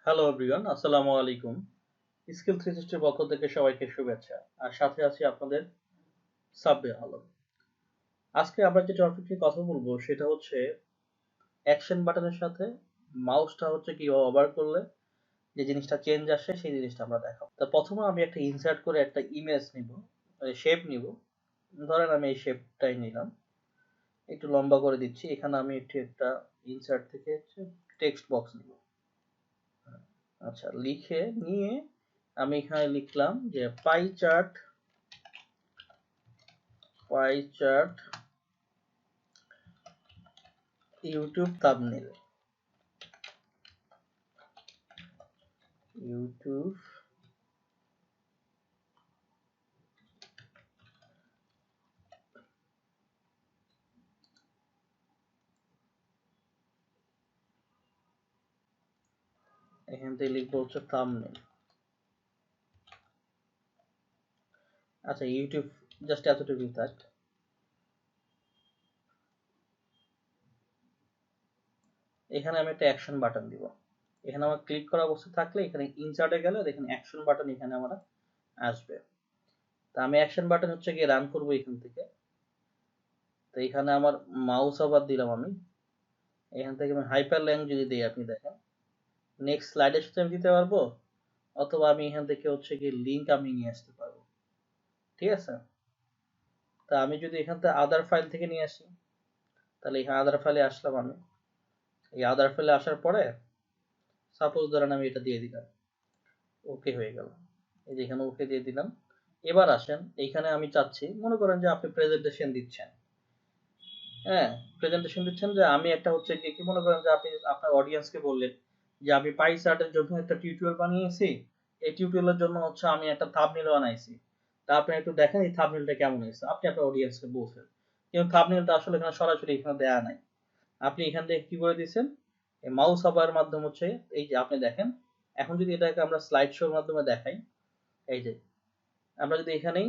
Hello everyone, আসসালামু আলাইকুম। Skill 360 পক্ষ থেকে সবাইকে শুভেচ্ছা। আর সাথে আছি আপনাদের সাব্বির আলম। আজকে আমরা যে টপিক নিয়ে কথা বলবো সেটা হচ্ছে অ্যাকশন বাটনের সাথে মাউসটা হচ্ছে কি ওভার করলে যে জিনিসটা চেঞ্জ আসে সেই জিনিসটা আমরা দেখাবো। তো প্রথমে আমি একটা ইনসার্ট করে একটা ইমেজ নিব, শেপ নিব। ধরেন আমি এই শেপটাই নিলাম, একটু লম্বা করে দিচ্ছি। এখানে আমি একটু একটা ইনসার্ট থেকে টেক্সট বক্স নিব। আচ্ছা, লিখে নিয়ে আমি এখানে লিখলাম যে pie chart YouTube thumbnail. YouTube এখান থেকে লিখবো হচ্ছে থাম্বনেল। আচ্ছা, ইউটিউব জাস্ট এতটুকুই থাক। এখানে আমি একটা অ্যাকশন বাটন দিব। এখানে আমার ক্লিক করা অবস্থায় থাকলে এখানে ইনসার্টে গেলে দেখেন অ্যাকশন বাটন এখানে আমার আসবে। তা আমি অ্যাকশন বাটন হচ্ছে গিয়ে রান করব এখান থেকে। তো এখানে আমার মাউস আবার দিলাম আমি। এখান থেকে আমি হাইপার লিঙ্ক যদি দিই, আপনি দেখেন নেক্সট স্লাইডের সাথে আমি দিতে পারবো, অথবা আমি এখান থেকে হচ্ছে গিয়ে লিঙ্ক আমি নিয়ে আসতে পারবো। ঠিক আছে? তা আমি যদি এখান থেকে আদার ফাইল থেকে নিয়ে আসি, তাহলে এখানে আদার ফাইলে আসলাম আমি। এই আদার ফাইলে আসার পরে সাপোজ ধরেন আমি এটা দিয়ে দিলাম, ওকে হয়ে গেল। এই যে এখানে ওকে দিয়ে দিলাম। এবার আসেন, এইখানে আমি চাচ্ছি, মনে করেন যে আপনি প্রেজেন্টেশন দিচ্ছেন। হ্যাঁ, প্রেজেন্টেশন দিচ্ছেন যে আমি একটা হচ্ছে কি মনে করেন যে আপনি আপনার অডিয়েন্সকে বললেন যে আমি পাই চার্টের জন্য একটা টিউটোরিয়াল বানিয়েছি। এই টিউটোরিয়ালের জন্য হচ্ছে আমি একটা থাম্বনেল বানাইছি। তা আপনি একটু দেখেন এই থাম্বনেলটা কেমন হয়েছে। আপনি আপনার অডিয়েন্সকে বলছেন। কিন্তু থাম্বনেলটা আসলে এখানে সরাসরি এখানে দেয়া নাই। আপনি এখান থেকে কি করে দিচ্ছেন? এই মাউস ওভার মাধ্যমে হচ্ছে এই যে আপনি দেখেন। এখন যদি এটাকে আমরা স্লাইড শোর মাধ্যমে দেখাই, এই যে আমরা যদি এখানেই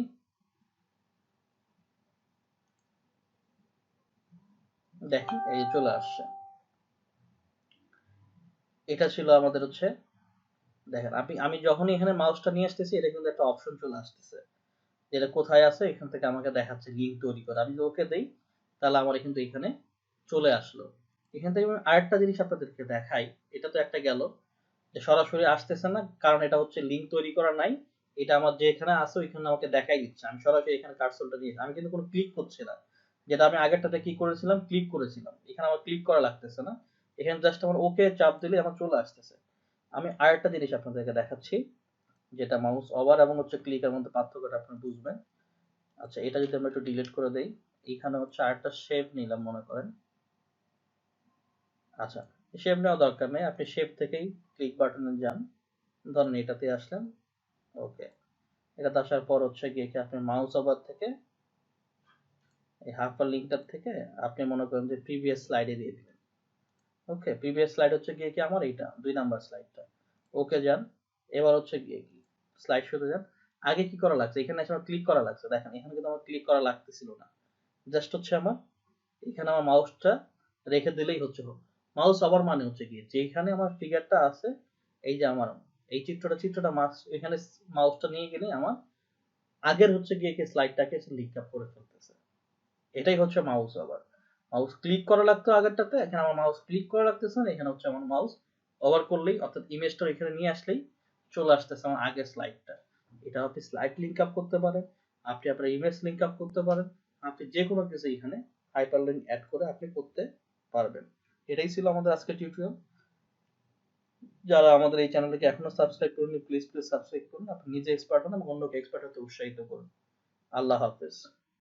দেখেন, এই চলে আসছে। এটা ছিল আমাদের হচ্ছে, দেখেন আমি যখনই এখানে মাউসটা নিয়ে আসতেছি এটা কিন্তু একটা অপশন চলে আসতেছে, যেটা কোথায় আছে এখান থেকে আমাকে দেখাচ্ছে লিঙ্ক তৈরি করে। আমি যদি ওকে দেই তাহলে আমার কিন্তু এখানে চলে আসলো। এখান থেকে আমি আরেকটা জিনিস আপনাদেরকে দেখাই। এটা তো একটা গেল যে সরাসরি আসতেছে না, কারণ এটা হচ্ছে লিঙ্ক তৈরি করা নাই। এটা আমার যেখানে আছে ওইখানে আমাকে দেখাই দিচ্ছে। আমি সরাসরি এখানে কার্সরটা দিয়ে আমি কিন্তু কোনো ক্লিক হচ্ছে না, যেটা আমি আগেরটাতে কি করেছিলাম, ক্লিক করেছিলাম। এখানে আমার ক্লিক করা লাগতেছে না। এখানে জাস্ট আমার ওকে চাপ দিলে আমার চলে আসতেছে। আমি আরেকটা জিনিস আপনাদেরকে দেখাচ্ছি, যেটা মাউস ওভার এবং হচ্ছে ক্লিকের মধ্যে পার্থক্যটা আপনি বুঝবেন। আচ্ছা, এটা যদি আমরা একটু ডিলিট করে দেই, এখানে হচ্ছে আরেকটা শেপ নিলাম মনে করেন। আচ্ছা, শেপ নেওয়া দরকার নেই, আপনি শেপ থেকেই ক্লিক বাটনে যান। ধরেন এটাতে আসলেন, ওকে। এটাতে আসার পর হচ্ছে গিয়ে কি আপনি মাউস ওভার থেকে এই হাইপার লিঙ্কটার থেকে আপনি মনে করেন যে প্রিভিয়াস স্লাইডে দিয়ে দিলেন। ওকে, প্রিভিয়াস স্লাইড হচ্ছে গিয়ে কি আমার এইটা 2 নাম্বার স্লাইডটা। ওকে যান। এবার হচ্ছে গিয়ে কি স্লাইড শোতে যান। আগে কি করা লাগছে, এখানে এসে আমার ক্লিক করা লাগছে। দেখেন এখানে কিন্তু আমার ক্লিক করা লাগতেছিল না। জাস্ট হচ্ছে আমার এখানে আমার মাউসটা রেখে দিলেই হচ্ছে। মাউস ওভার মানে হচ্ছে কি যেখানে আমার ফিগারটা আছে, এই যে আমার এই চিত্রটা মাউস এখানে মাউসটা নিয়ে গেলে আমার আগের হচ্ছে গিয়ে কি স্লাইডটাকে লিঙ্ক আপ করে ফেলতেছে। এটাই হচ্ছে মাউস ওভার। মাউস ক্লিক করা লাগতো আগেরটাতে, এখানে আমার মাউস ক্লিক করা লাগতেছে না। এখানে হচ্ছে আমার মাউস ওভার করলেই, অর্থাৎ ইমেজটা এখানে নিয়ে আসলেই চলে আসতেছে আমার আগের স্লাইডটা। এটা আপনি স্লাইড লিঙ্ক আপ করতে পারেন, আপনি আপনার ইমেজ লিঙ্ক আপ করতে পারেন, আপনি যে কোনো কিছু এখানে হাইপারলিংক অ্যাড করে আপনি করতে পারবেন। এটাই ছিল আমাদের আজকের টিউটোরিয়াল। যারা আমাদের এই চ্যানেলটিকে এখনো সাবস্ক্রাইব করেননি, প্লিজ সাবস্ক্রাইব করুন। আপনি নিজে এক্সপার্ট হন এবং অন্যকে এক্সপার্ট হতে উৎসাহিত করুন। আল্লাহ হাফেজ।